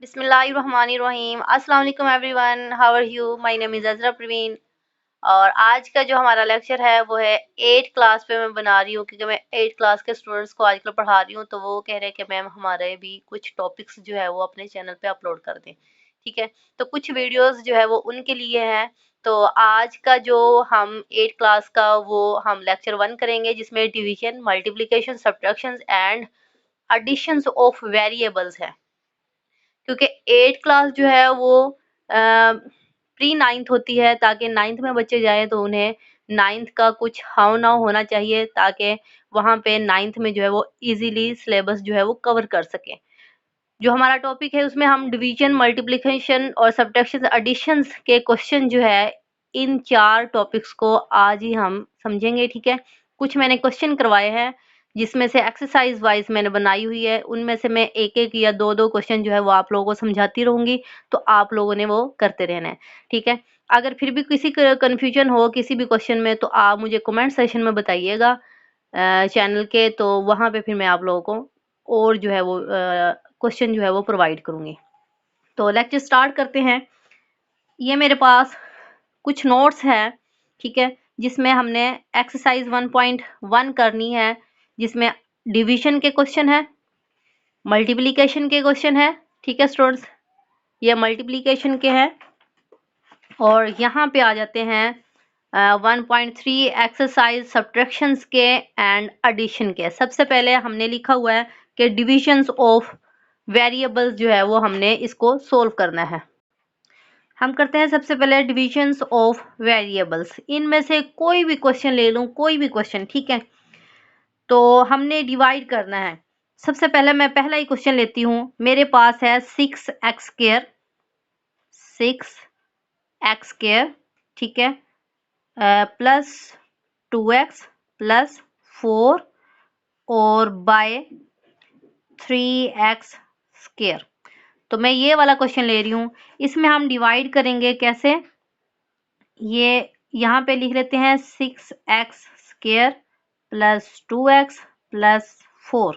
बिस्मिल्लाहिर्रहमानिर्रहीम। अस्सलाम वालेकुम everyone, how are you? My name is Azra Parveen. और आज का जो हमारा लेक्चर है वो है 8th क्लास पे मैं बना रही हूँ, क्योंकि मैं 8th क्लास के स्टूडेंट्स को आजकल पढ़ा रही हूँ, तो वो कह रहे हैं कि मैम हमारे भी कुछ टॉपिक्स जो है वो अपने चैनल पे अपलोड कर दें। ठीक है, तो कुछ वीडियोस जो है वो उनके लिए हैं। तो आज का जो हम 8th क्लास का वो हम लेक्चर 1 करेंगे, जिसमें division, multiplication, subtractions and additions of variables है। क्योंकि 8th क्लास जो है वो प्री 9th होती है, ताकि 9th में बच्चे जाएँ तो उन्हें 9th का कुछ हाव-नाव होना चाहिए, ताकि वहाँ पे 9th में जो है वो ईज़िली सिलेबस जो है वो कवर कर सकें। जो हमारा टॉपिक है उसमें हम डिवीज़न, मल्टीप्लिकेशन और सब्ट्रैक्शन, एडिशंस के क्वेश्चन जो है, इन 4 टॉपिक्स को आज ही हम समझेंगे, ठीक है? कुछ मैंने क्वेश्चन करवाए हैं, जिसमें से एक्सरसाइज़ वाइज़ मैंने बनाई हुई है, उनमें से मैं 1-1 या 2-2 क्वेश्चन जो है वो आप लोगों को समझाती रहूँगी, तो आप लोगों ने वो करते रहना है, ठीक है? अगर फिर भी किसी क कन्फ्यूजन हो किसी भी क्वेश्चन में, तो आप मुझे कमेंट सेक्शन में बताइएगा चैनल के, तो वहाँ पे फिर मैं आप लोगों को और जो है वो क्वेश्चन जो है वो प्रोवाइड करूँगी। तो लेक्चर स्टार्ट करते हैं। ये मेरे पास कुछ नोट्स हैं, ठीक है, जिसमें हमने एक्सरसाइज 1.1 करनी है, जिसमें डिवीजन के क्वेश्चन है, मल्टीप्लिकेशन के क्वेश्चन है, ठीक है स्टूडेंट्स, ये मल्टीप्लिकेशन के हैं। और यहाँ पे आ जाते हैं 1.3 एक्सरसाइज सब्ट्रैक्शंस के एंड एडिशन के। सबसे पहले हमने लिखा हुआ है कि डिविजन्स ऑफ वेरिएबल्स जो है वो हमने इसको सोल्व करना है। हम करते हैं सबसे पहले डिविजन्स ऑफ वेरिएबल्स। इनमें से कोई भी क्वेश्चन ले लूँ, कोई भी क्वेश्चन, ठीक है, तो हमने डिवाइड करना है। सबसे पहले मैं पहला ही क्वेश्चन लेती हूँ। मेरे पास है 6x स्क्वायर, 6x स्क्वायर, ठीक है, प्लस 2x प्लस 4 और बाय 3x स्क्वायर। तो मैं ये वाला क्वेश्चन ले रही हूँ। इसमें हम डिवाइड करेंगे कैसे? ये यहाँ पे लिख लेते हैं 6x square plus 2x plus 4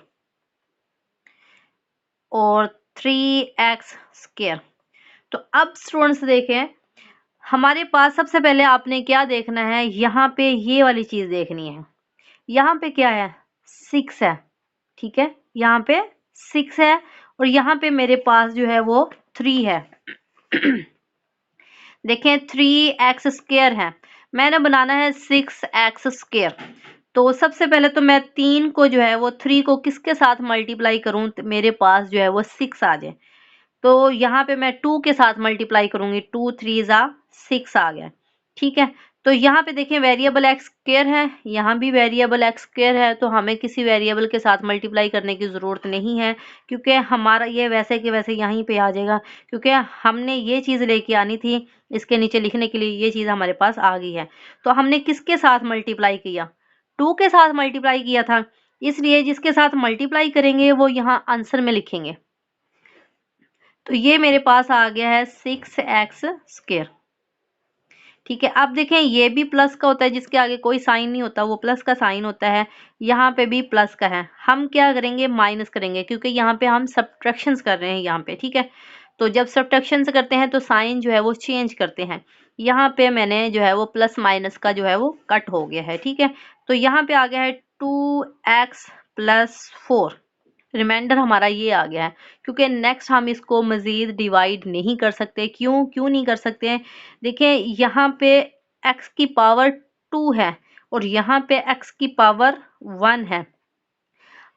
और 3x स्क्वायर। तो अब स्टूडेंट्स देखें, हमारे पास सबसे पहले आपने क्या देखना है, यहाँ पे ये वाली चीज देखनी है। यहाँ पे क्या है? 6 है, ठीक है, यहाँ पे 6 है और यहाँ पे मेरे पास जो है वो 3 है। देखें 3x स्क्वायर है, मैंने बनाना है 6x स्क्वायर। तो सबसे पहले तो मैं 3 को जो है वो 3 को किसके साथ मल्टीप्लाई करूं, तो मेरे पास जो है वो 6 आ जाए। तो यहाँ पे मैं 2 के साथ मल्टीप्लाई करूंगी, 2 3 जा 6 आ गया, ठीक है। तो यहाँ पे देखें वेरिएबल एक्स स्क्वायर है, यहाँ भी वेरिएबल एक्स स्क्वायर है, तो हमें किसी वेरिएबल के साथ मल्टीप्लाई करने की ज़रूरत नहीं है, क्योंकि हमारा ये वैसे के वैसे यहीं पे आ जाएगा, क्योंकि हमने ये चीज़ लेके आनी थी इसके नीचे लिखने के लिए, ये चीज़ हमारे पास आ गई है। तो हमने किसके साथ मल्टीप्लाई किया? 2 के साथ मल्टीप्लाई किया था, इसलिए जिसके साथ मल्टीप्लाई करेंगे वो यहाँ आंसर में लिखेंगे। तो ये मेरे पास आ गया है 6x स्क्वायर, ठीक है। अब देखें ये भी प्लस का होता है, जिसके आगे कोई साइन नहीं होता वो प्लस का साइन होता है। यहाँ पे भी प्लस का है, हम क्या करेंगे? माइनस करेंगे, क्योंकि यहाँ पे हम सब्ट्रैक्शंस कर रहे हैं यहाँ पे, ठीक है। तो जब सब्ट्रैक्शंस करते हैं तो साइन जो है वो चेंज करते हैं। यहाँ पे मैंने जो है वो प्लस माइनस का जो है वो कट हो गया है, ठीक है। तो यहाँ पे आ गया है 2x प्लस 4, रिमाइंडर हमारा ये आ गया है, क्योंकि नेक्स्ट हम इसको मज़ीद डिवाइड नहीं कर सकते। क्यों नहीं कर सकते हैं? देखिए यहाँ पे x की पावर 2 है और यहाँ पे x की पावर 1 है,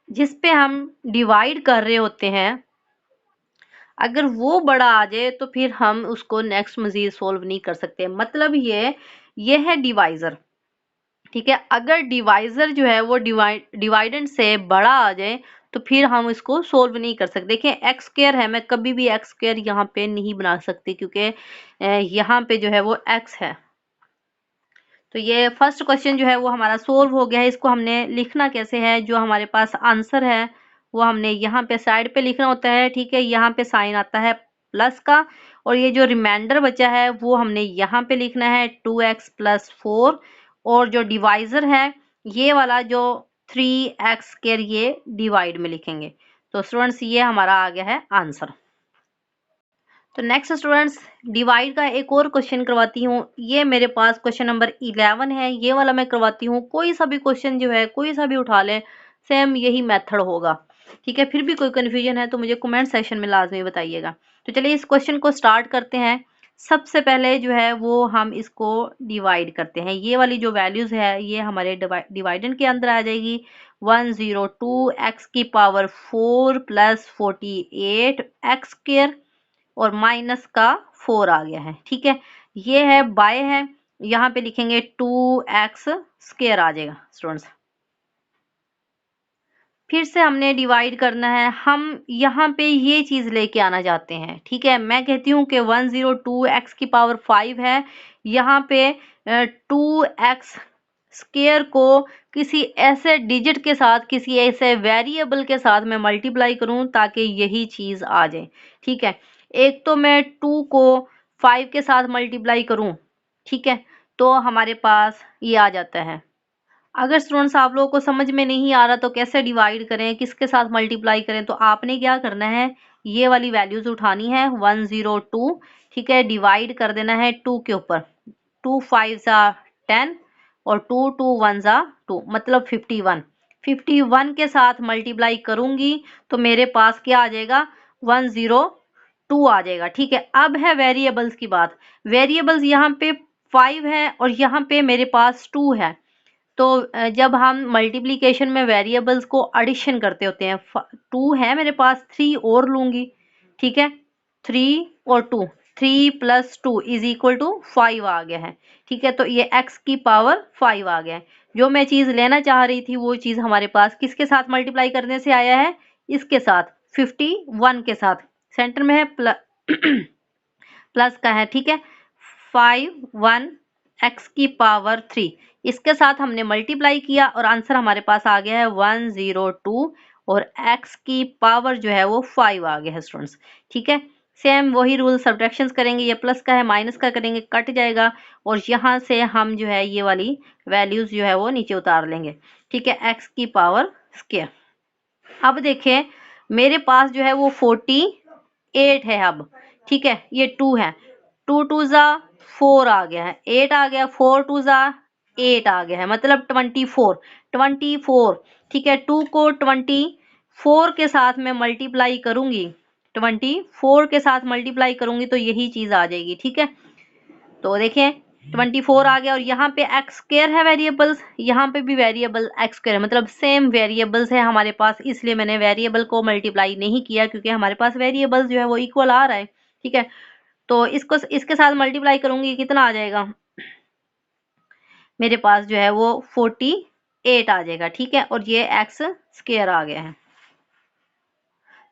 जिस पे हम डिवाइड कर रहे होते हैं, अगर वो बड़ा आ जाए तो फिर हम उसको नेक्स्ट मज़ीद सोल्व नहीं कर सकते। मतलब ये है डिवाइज़र, ठीक है। अगर डिवाइजर जो है वो डिवाइडेंड से बड़ा आ जाए तो फिर हम इसको सोल्व नहीं कर सकते। देखिए एक्स स्क्वायर है, मैं कभी भी एक्स स्क्वायर यहाँ पे नहीं बना सकती, क्योंकि यहाँ पे जो है वो एक्स है। तो ये फर्स्ट क्वेश्चन जो है वो हमारा सोल्व हो गया है। इसको हमने लिखना कैसे है? जो हमारे पास आंसर है वो हमने यहाँ पे साइड पे लिखना होता है, ठीक है। यहाँ पे साइन आता है प्लस का, और ये जो रिमाइंडर बचा है वो हमने यहाँ पे लिखना है 2x प्लस 4, और जो डिवाइजर है ये वाला जो 3x स्क्वायर, ये डिवाइड में लिखेंगे। तो स्टूडेंट्स ये हमारा आ गया है आंसर। तो नेक्स्ट स्टूडेंट्स, डिवाइड का एक और क्वेश्चन करवाती हूँ। ये मेरे पास क्वेश्चन नंबर 11 है, ये वाला मैं करवाती हूँ। कोई सा भी क्वेश्चन जो है, कोई सा भी उठा लें, सेम यही मेथड होगा, ठीक है। फिर भी कोई कन्फ्यूजन है तो मुझे कमेंट सेक्शन में लाजमी बताइएगा। तो चलिए इस क्वेश्चन को स्टार्ट करते हैं। सबसे पहले जो है वो हम इसको डिवाइड करते हैं। ये वाली जो वैल्यूज है ये हमारे डिवाइडेंड के अंदर आ जाएगी। 102 एक्स की पावर 4 प्लस 48 एक्स स्क्वायर और माइनस का 4 आ गया है, ठीक है। ये है बाय है, यहाँ पे लिखेंगे 2x स्क्वायर आ जाएगा स्टूडेंट्स। फिर से हमने डिवाइड करना है, हम यहाँ पे ये चीज लेके आना चाहते हैं, ठीक है। मैं कहती हूँ कि 102x की पावर 5 है, यहाँ पे 2x स्क्वायर को किसी ऐसे डिजिट के साथ, किसी ऐसे वेरिएबल के साथ मैं मल्टीप्लाई करूं ताकि यही चीज आ जाए, ठीक है। एक तो मैं 2 को 5 के साथ मल्टीप्लाई करूं, ठीक है, तो हमारे पास ये आ जाता है। अगर स्टूडेंट्स आप लोगों को समझ में नहीं आ रहा तो कैसे डिवाइड करें, किसके साथ मल्टीप्लाई करें, तो आपने क्या करना है, ये वाली वैल्यूज उठानी है 102, ठीक है, डिवाइड कर देना है 2 के ऊपर। 2 5 सा 10 और 2 2 1 सा 2 मतलब 51। 51 के साथ मल्टीप्लाई करूंगी तो मेरे पास क्या आ जाएगा, 102 आ जाएगा, ठीक है। अब है वेरिएबल्स की बात। वेरिएबल्स यहाँ पे 5 है और यहाँ पे मेरे पास 2 है। तो जब हम मल्टीप्लिकेशन में वेरिएबल्स को एडिशन करते होते हैं, 2 है मेरे पास, 3 और लूंगी, ठीक है। 3 और 2, 3 प्लस 2 इज इक्वल टू 5 आ गया है, ठीक है। तो ये x की पावर 5 आ गया है। जो मैं चीज लेना चाह रही थी वो चीज हमारे पास किसके साथ मल्टीप्लाई करने से आया है, इसके साथ, 51 के साथ। सेंटर में है प्लस का है, ठीक है। 5 1 x की पावर 3, इसके साथ हमने मल्टीप्लाई किया और आंसर हमारे पास आ गया है 102 और x की पावर जो है वो 5 आ गया है स्टूडेंट्स, ठीक है। सेम वही रूल सब्ट्रैक्शंस करेंगे, ये प्लस का है माइनस का करेंगे, कट जाएगा और यहाँ से हम जो है ये वाली वैल्यूज जो है वो नीचे उतार लेंगे, ठीक है, x की पावर स्क्वायर। अब देखें मेरे पास जो है वो 48 है अब, ठीक है, ये 2 है, 2 2 जा 4 आ गया है, 8 आ गया, 4 2 जा 8 आ गया है, मतलब 24, ठीक है। 2 को 24 के साथ मैं मल्टीप्लाई करूंगी, 24 के साथ मल्टीप्लाई करूंगी तो यही चीज आ जाएगी, ठीक है। तो देखें 24 आ गया और यहाँ पे एक्स स्क्वायर है वेरिएबल्स, यहाँ पे भी वेरिएबल एक्स स्क्वायर है, मतलब सेम वेरिएबल्स है हमारे पास, इसलिए मैंने वेरिएबल को मल्टीप्लाई नहीं किया क्योंकि हमारे पास वेरिएबल्स जो है वो इक्वल आ रहा है, ठीक है। तो इसको इसके साथ मल्टीप्लाई करूंगी, कितना आ जाएगा, मेरे पास जो है वो 48 आ जाएगा, ठीक है, और ये एक्स स्क्वायर आ गया है।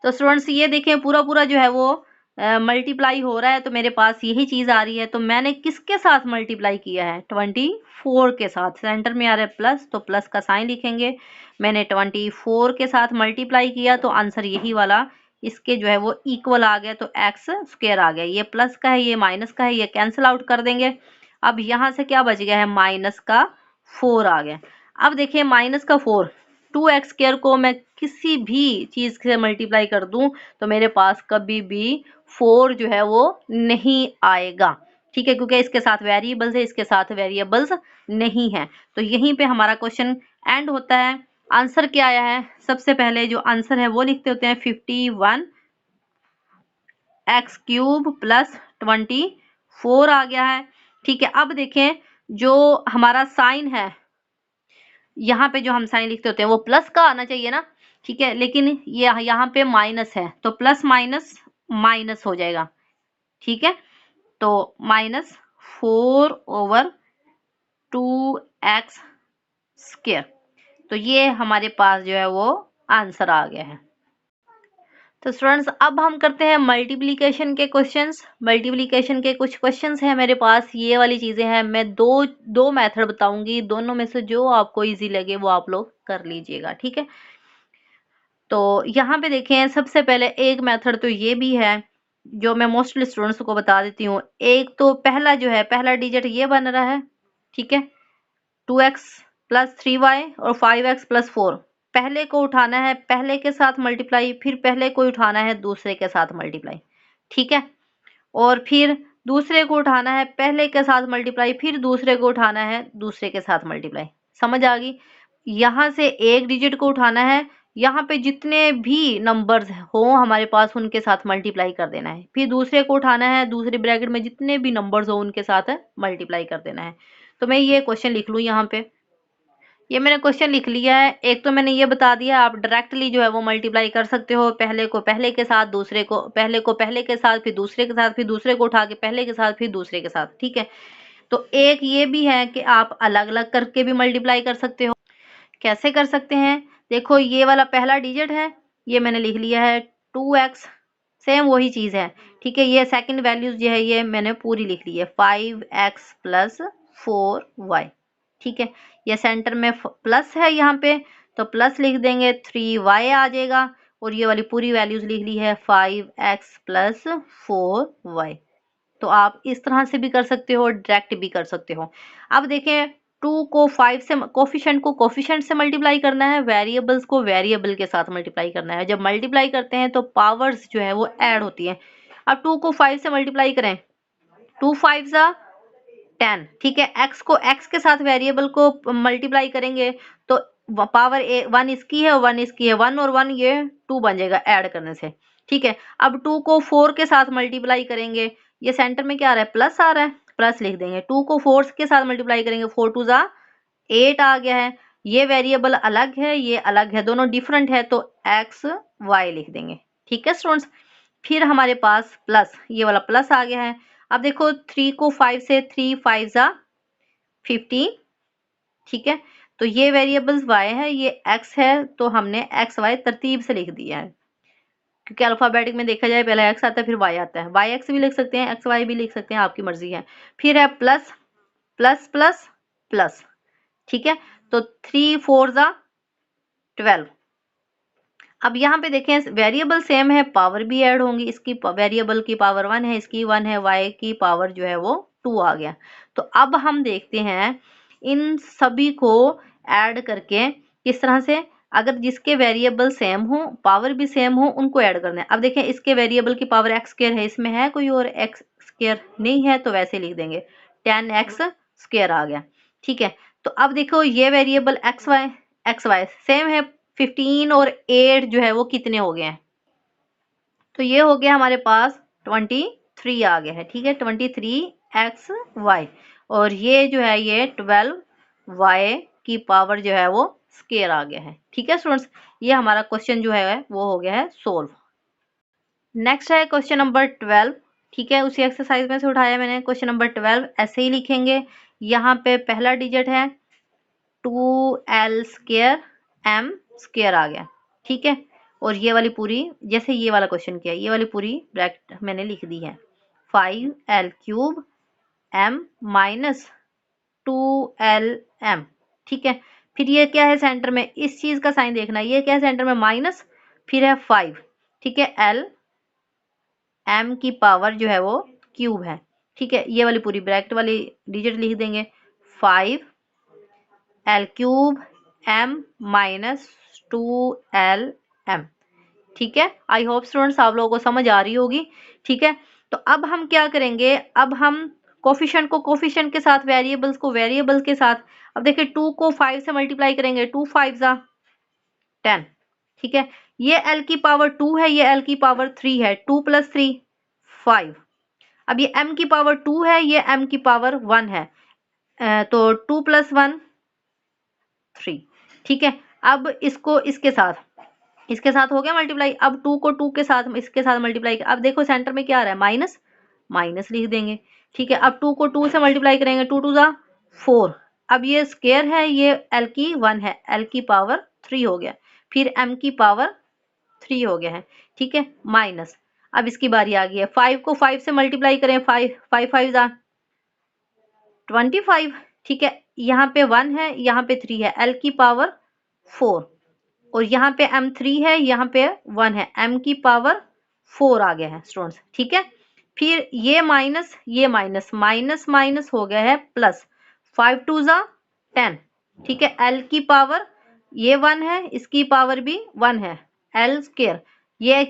तो स्टूडेंट्स ये देखें पूरा पूरा जो है वो मल्टीप्लाई हो रहा है, तो मेरे पास यही चीज आ रही है। तो मैंने किसके साथ मल्टीप्लाई किया है, 24 के साथ। सेंटर में आ रहा है प्लस, तो प्लस का साइन लिखेंगे। मैंने 24 के साथ मल्टीप्लाई किया तो आंसर यही वाला इसके जो है वो इक्वल आ गया, तो एक्स स्क्वायर आ गया। ये प्लस का है, ये माइनस का है, ये कैंसिल आउट कर देंगे। अब यहाँ से क्या बच गया है, माइनस का 4 आ गया। अब देखिए माइनस का 4, 2x स्क्वायर को मैं किसी भी चीज से मल्टीप्लाई कर दूं तो मेरे पास कभी भी 4 जो है वो नहीं आएगा, ठीक है, क्योंकि इसके साथ वेरिएबल्स है, इसके साथ वेरिएबल्स नहीं है। तो यहीं पे हमारा क्वेश्चन एंड होता है। आंसर क्या आया है, सबसे पहले जो आंसर है वो लिखते होते हैं 51 एक्स क्यूब प्लस 24 आ गया है, ठीक है। अब देखें जो हमारा साइन है, यहाँ पे जो हम साइन लिखते होते हैं वो प्लस का आना चाहिए ना, ठीक है, लेकिन ये यहाँ पे माइनस है तो प्लस माइनस माइनस हो जाएगा, ठीक है। तो -4/2x स्क्वायर, तो ये हमारे पास जो है वो आंसर आ गया है। तो स्टूडेंट्स अब हम करते हैं मल्टीप्लिकेशन के क्वेश्चंस। मल्टीप्लिकेशन के कुछ क्वेश्चंस हैं मेरे पास, ये वाली चीजें हैं। मैं दो मेथड बताऊंगी, दोनों में से जो आपको इजी लगे वो आप लोग कर लीजिएगा, ठीक है। तो यहाँ पे देखें सबसे पहले एक मेथड तो ये भी है जो मैं मोस्टली स्टूडेंट्स को बता देती हूँ। एक तो पहला जो है, पहला डिजिट ये बन रहा है, ठीक है, 2x प्लस 3y और 5x प्लस 4। पहले को उठाना है पहले के साथ मल्टीप्लाई, फिर पहले को उठाना है दूसरे के साथ मल्टीप्लाई, ठीक है। और फिर दूसरे को उठाना है पहले के साथ मल्टीप्लाई, फिर दूसरे को उठाना है दूसरे के साथ मल्टीप्लाई। समझ आ गई? यहाँ से एक डिजिट को उठाना है, यहाँ पे जितने भी नंबर्स हो हमारे पास उनके साथ मल्टीप्लाई कर देना है, फिर दूसरे को उठाना है, दूसरे ब्रैकेट में जितने भी नंबर्स हो उनके साथ मल्टीप्लाई कर देना है। तो मैं ये क्वेश्चन लिख लूँ यहाँ पे, ये मैंने क्वेश्चन लिख लिया है। एक तो मैंने ये बता दिया, आप डायरेक्टली जो है वो मल्टीप्लाई कर सकते हो, पहले को पहले के साथ, दूसरे को पहले के साथ, फिर दूसरे के साथ, फिर दूसरे को उठा के पहले के साथ, फिर दूसरे के साथ। ठीक है, तो एक ये भी है कि आप अलग अलग करके भी मल्टीप्लाई कर सकते हो। कैसे कर सकते हैं? देखो ये वाला पहला डिजिट है, ये मैंने लिख लिया है 2x, सेम वही चीज है। ठीक है, ये सेकंड वैल्यूज जो है ये मैंने पूरी लिख ली है, 5x प्लस 4y। ठीक है, ये सेंटर में प्लस है यहाँ पे, तो प्लस लिख देंगे, 3y आ जाएगा। और ये वाली पूरी वैल्यूज लिख ली है 5x प्लस 4y। तो आप इस तरह से भी कर सकते हो, डायरेक्ट भी कर सकते हो। अब देखें, 2 को 5 से, कोफिशिएंट को कोफिशिएंट से मल्टीप्लाई करना है, वेरिएबल्स को वेरिएबल के साथ मल्टीप्लाई करना है। जब मल्टीप्लाई करते हैं तो पावर्स जो है वो ऐड होती हैं। अब 2 को 5 से मल्टीप्लाई करें, 2 5 जा 10। ठीक है, x को x के साथ वेरिएबल को मल्टीप्लाई करेंगे तो पावर 1 इसकी है, 1 इसकी है, 1 और 1 ये 2 बन जाएगा ऐड करने से। ठीक है, अब 2 को 4 के साथ मल्टीप्लाई करेंगे, ये सेंटर में क्या आ रहा है, प्लस आ रहा है, प्लस लिख देंगे। 2 को 4 के साथ मल्टीप्लाई करेंगे, 4 2 जा 8 आ गया है। ये वेरिएबल अलग है, ये अलग है, दोनों डिफरेंट है, तो x y लिख देंगे। ठीक है स्टूडेंट्स, फिर हमारे पास प्लस, ये वाला प्लस आ गया है। अब देखो 3 को 5 से, 3 5 जा 15। ठीक है, तो ये वेरिएबल्स y है, ये x है, तो हमने x y तरतीब से लिख दिया है, क्योंकि अल्फाबेटिक में देखा जाए पहले x आता है फिर y आता है। y x भी लिख सकते हैं, x y भी लिख सकते हैं, आपकी मर्जी है। फिर है प्लस प्लस प्लस प्लस। ठीक है, तो 3 4 जा 12। अब यहाँ पे देखें, वेरिएबल सेम है, पावर भी ऐड होंगी, इसकी वेरिएबल की पावर 1 है, इसकी 1 है, y की पावर जो है वो 2 आ गया। तो अब हम देखते हैं इन सभी को ऐड करके किस तरह से, अगर जिसके वेरिएबल सेम हो, पावर भी सेम हो, उनको ऐड करना है। अब देखें, इसके वेरिएबल की पावर एक्स स्क्वायर है, इसमें है कोई और एक्स स्क्वायर नहीं है, तो वैसे लिख देंगे 10x स्क्वायर आ गया। ठीक है, तो अब देखो ये वेरिएबल एक्स वाई सेम है, 15 और 8 जो है वो कितने हो गए हैं, तो ये हो गया हमारे पास 23 आ गया है। ठीक है, 23xy, और ये जो है ये 12y की पावर जो है वो स्क्वायर आ गया है। ठीक है स्टूडेंट्स, ये हमारा क्वेश्चन जो है वो हो गया है सोल्व। नेक्स्ट है क्वेश्चन नंबर 12। ठीक है, उसी एक्सरसाइज में से उठाया मैंने क्वेश्चन नंबर 12। ऐसे ही लिखेंगे, यहाँ पे पहला डिजिट है 2l स्क्वायर m स्क्वायर आ गया। ठीक है, और ये वाली पूरी, जैसे ये वाला क्वेश्चन किया, ये वाली पूरी ब्रैकेट मैंने लिख दी है, 5l cube m minus 2lm। ठीक है, फिर ये क्या है सेंटर में, इस चीज का साइन देखना है, ये क्या है सेंटर में माइनस, फिर है 5। ठीक है, l m की पावर जो है वो क्यूब है। ठीक है, ये वाली पूरी ब्रैकेट वाली डिजिट लिख देंगे, 5 l cube m minus 2lm। ठीक है, आई होप स्टूडेंट्स आप लोगों को समझ आ रही होगी। ठीक है, तो अब हम क्या करेंगे, अब हम कोफिशिएंट को कोफिशिएंट के साथ, वेरिएबल्स को वेरिएबल्स के साथ, अब देखिए 2 को 5 से मल्टीप्लाई करेंगे, 2 5 जा 10। ठीक है, ये l की पावर 2 है, ये l की पावर 3 है, 2 प्लस 3 5। अब ये m की पावर 2 है, ये m की पावर 1 है, तो 2 प्लस 1 3। ठीक है, अब इसको इसके साथ हो गया मल्टीप्लाई। अब 2 को 2 के साथ इसके साथ मल्टीप्लाई, अब देखो सेंटर में क्या आ रहा है, माइनस, माइनस लिख देंगे। ठीक है, अब 2 को 2 से मल्टीप्लाई करेंगे, 2 2 जा 4। अब ये स्क्वायर है, ये l की 1 है, l की पावर 3 हो गया, फिर m की पावर 3 हो गया है। ठीक है, माइनस, अब इसकी बारी आ गई है, 5 को 5 से मल्टीप्लाई करें, 5 5 5 जा 25। ठीक है, यहाँ पे 1 है, यहाँ पे 3 है, l की पावर 4, और यहाँ पे m3 है, यहाँ पे 1 है, m की पावर 4 आ गया है स्टूडेंट्स। ठीक है, फिर ये माइनस, ये माइनस, माइनस माइनस हो गया है प्लस, 5 2 जा 10। ठीक है, l की पावर ये 1 है, इसकी पावर भी 1 है, l स्क्वायर, ये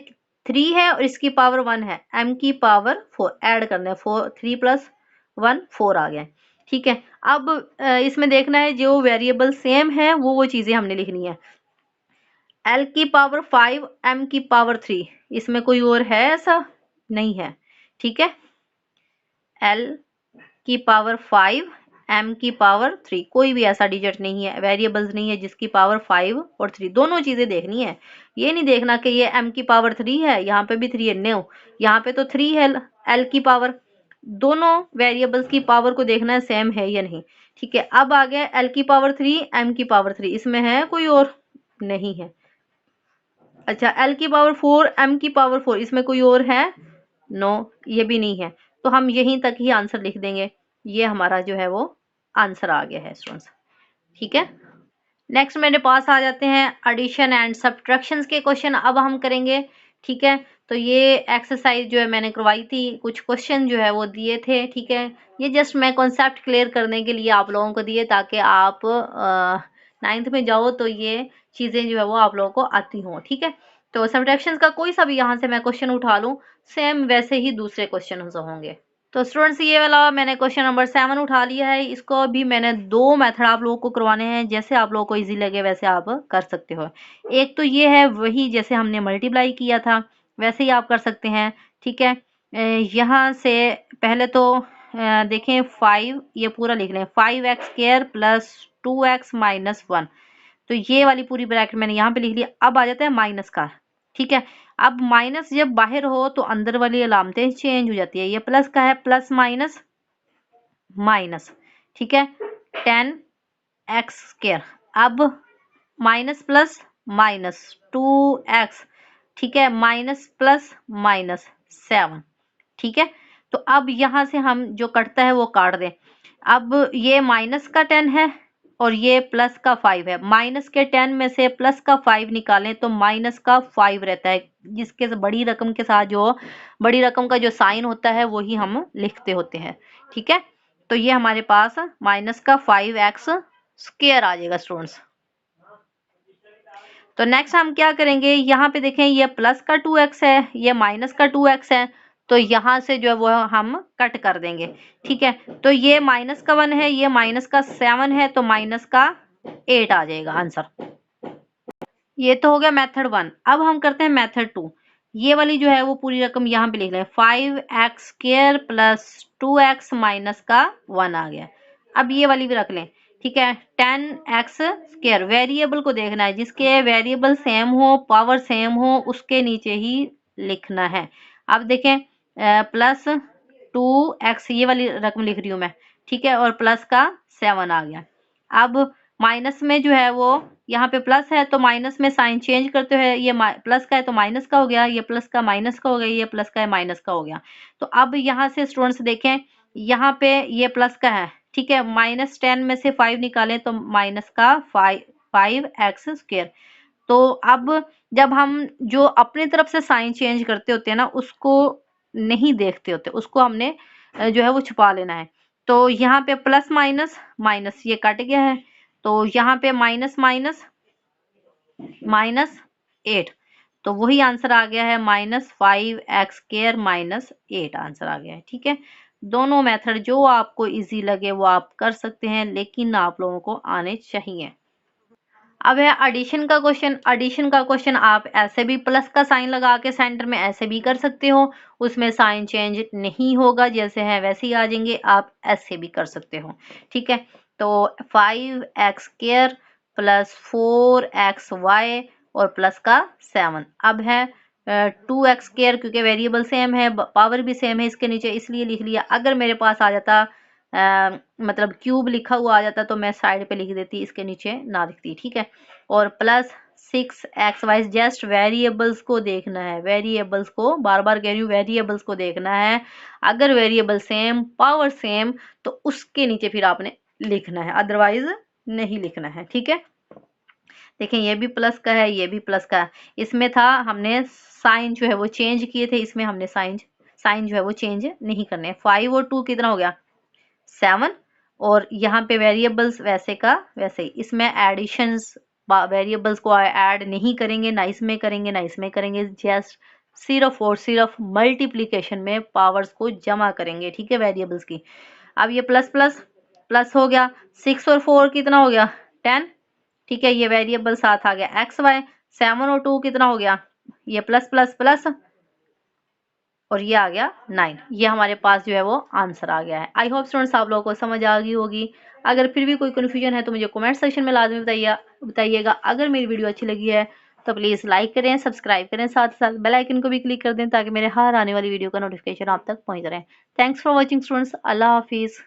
3 है और इसकी पावर 1 है, m की पावर 4 ऐड करना है, 4 3 प्लस 1 4 आ गया। ठीक है, अब इसमें देखना है जो वेरिएबल सेम है वो चीजें हमने लिखनी है। l की पावर 5 m की पावर 3, इसमें कोई और है ऐसा? नहीं है। ठीक है, l की पावर 5 m की पावर 3, कोई भी ऐसा डिजिट नहीं है, वेरिएबल्स नहीं है जिसकी पावर 5 और 3, दोनों चीजें देखनी है। ये नहीं देखना कि ये m की पावर 3 है, यहाँ पे भी 3 है, नो, यहाँ पे तो 3 है l की पावर, दोनों वेरिएबल्स की पावर को देखना है सेम है या नहीं। ठीक है, अब आ गया l की पावर 3 m की पावर 3, इसमें है कोई और? नहीं है। अच्छा, l की पावर 4 m की पावर 4, इसमें कोई और है? नो, ये भी नहीं है। तो हम यहीं तक ही आंसर लिख देंगे, ये हमारा जो है वो आंसर आ गया है स्टूडेंट्स। ठीक है, नेक्स्ट मेरे पास आ जाते हैं एडिशन एंड सब्ट्रैक्शंस के क्वेश्चन, अब हम करेंगे। ठीक है, तो ये एक्सरसाइज जो है मैंने करवाई थी, कुछ क्वेश्चन जो है वो दिए थे। ठीक है, ये जस्ट मैं कॉन्सेप्ट क्लियर करने के लिए आप लोगों को दिए, ताकि आप 9th में जाओ तो ये चीजें जो है वो आप लोगों को आती हों। ठीक है, तो सब्ट्रैक्शंस का कोई सा भी यहाँ से मैं क्वेश्चन उठा लूँ, सेम वैसे ही दूसरे क्वेश्चन होंगे। तो स्टूडेंट्स ये वाला मैंने क्वेश्चन नंबर 7 उठा लिया है, इसको भी मैंने 2 मेथड आप लोगों को करवाने हैं, जैसे आप लोगों को इजी लगे वैसे आप कर सकते हो। एक तो ये है वही जैसे हमने मल्टीप्लाई किया था वैसे ही आप कर सकते हैं। ठीक है, यहाँ से पहले तो देखें 5, ये पूरा लिख लें, 5x² प्लस 2x माइनस 1, तो ये वाली पूरी ब्रैकेट मैंने यहाँ पे लिख लिया। अब आ जाता है माइनस का। ठीक है, अब माइनस जब बाहर हो तो अंदर वाली अलामतें चेंज हो जाती है, ये प्लस का है, प्लस माइनस माइनस। ठीक है, 10x², अब माइनस प्लस माइनस 2x। ठीक है, माइनस प्लस माइनस 7। ठीक है, तो अब यहाँ से हम जो कटता है वो काट दें। अब ये माइनस का 10 है और ये प्लस का 5 है, माइनस के 10 में से प्लस का 5 निकालें तो माइनस का 5 रहता है, जिसके बड़ी रकम के साथ जो बड़ी रकम का जो साइन होता है वही हम लिखते होते हैं। ठीक है, तो ये हमारे पास माइनस का 5x² आ जाएगा स्टूडेंट्स। तो नेक्स्ट हम क्या करेंगे, यहाँ पे देखें ये प्लस का 2x है, ये माइनस का 2x है, तो यहाँ से जो है वो हम कट कर देंगे। ठीक है, तो ये माइनस का 1 है, ये माइनस का 7 है, तो माइनस का 8 आ जाएगा आंसर। ये तो हो गया मेथड 1। अब हम करते हैं मेथड 2। ये वाली जो है वो पूरी रकम यहाँ पे लिख लें, 5x² प्लस 2x माइनस का 1 आ गया। अब ये वाली भी रख लें। ठीक है, 10x², वेरिएबल को देखना है, जिसके वेरिएबल सेम हो, पावर सेम हो, उसके नीचे ही लिखना है। अब देखें प्लस 2x, ये वाली रकम लिख रही हूँ मैं। ठीक है, और प्लस का 7 आ गया। अब माइनस में जो है वो यहाँ पे प्लस है तो माइनस में साइन चेंज करते हुए ये प्लस का है तो माइनस का हो गया, ये प्लस का माइनस का हो गया, ये प्लस का है माइनस का हो गया। तो अब यहाँ से स्टूडेंट्स देखें, यहाँ पे ये प्लस का है। ठीक है, माइनस 10 में से 5 निकालें तो माइनस का 5x²। तो अब जब हम जो अपनी तरफ से साइन चेंज करते होते हैं ना, उसको नहीं देखते होते, उसको हमने जो है वो छुपा लेना है। तो यहाँ पे प्लस माइनस माइनस ये कट गया है, तो यहाँ पे माइनस माइनस माइनस 8, तो वही आंसर आ गया है -5x² माइनस 8 आंसर आ गया है। ठीक है, दोनों मेथड जो आपको इजी लगे वो आप कर सकते हैं, लेकिन आप लोगों को आने चाहिए। अब है एडिशन का क्वेश्चन। एडिशन का क्वेश्चन आप ऐसे भी प्लस का साइन लगा के सेंटर में ऐसे भी कर सकते हो, उसमें साइन चेंज नहीं होगा, जैसे है वैसे ही आ जाएंगे, आप ऐसे भी कर सकते हो। ठीक है, तो 5x² प्लस 4xy और प्लस का 7। अब है 2x² क्योंकि वेरिएबल सेम है, पावर भी सेम है इसके नीचे, इसलिए लिख लिया। अगर मेरे पास आ जाता मतलब क्यूब लिखा हुआ आ जाता तो मैं साइड पे लिख देती, इसके नीचे ना लिखती। ठीक है, और प्लस 6xy, जस्ट वेरिएबल्स को देखना है, वेरिएबल्स को, बार बार कह रही हूँ, वेरिएबल्स को देखना है। अगर वेरिएबल सेम, पावर सेम, तो उसके नीचे फिर आपने लिखना है, अदरवाइज नहीं लिखना है। ठीक है, देखें ये भी प्लस का है, ये भी प्लस का है। इसमें था हमने साइन जो है वो चेंज किए थे, इसमें हमने साइन जो है वो चेंज नहीं करने। 5 और 2 कितना हो गया 7, और यहाँ पे वेरिएबल्स वैसे का वैसे ही, इसमें एडिशंस वेरिएबल्स को ऐड नहीं करेंगे, ना इसमें करेंगे ना इसमें करेंगे, जस्ट सिर्फ और सिर्फ मल्टीप्लीकेशन में पावर्स को जमा करेंगे, ठीक है, वेरिएबल्स की। अब ये प्लस प्लस प्लस हो गया, 6 और 4 कितना हो गया 10, ठीक है, ये वेरिएबल साथ आ गया एक्स वाई। 7 और 2 कितना हो गया, ये प्लस प्लस प्लस और ये आ गया 9। ये हमारे पास जो है वो आंसर आ गया है। आई होप स्टूडेंट्स आप लोगों को समझ आ गई होगी। अगर फिर भी कोई कन्फ्यूजन है तो मुझे कमेंट सेक्शन में लाजमी बताइएगा। अगर मेरी वीडियो अच्छी लगी है तो प्लीज़ लाइक करें, सब्सक्राइब करें, साथ साथ बेल आइकन को भी क्लिक कर दें ताकि मेरे हर आने वाली वीडियो का नोटिफिकेशन आप तक पहुंच रहे। Thanks for watching students. अल्लाह हाफिज़।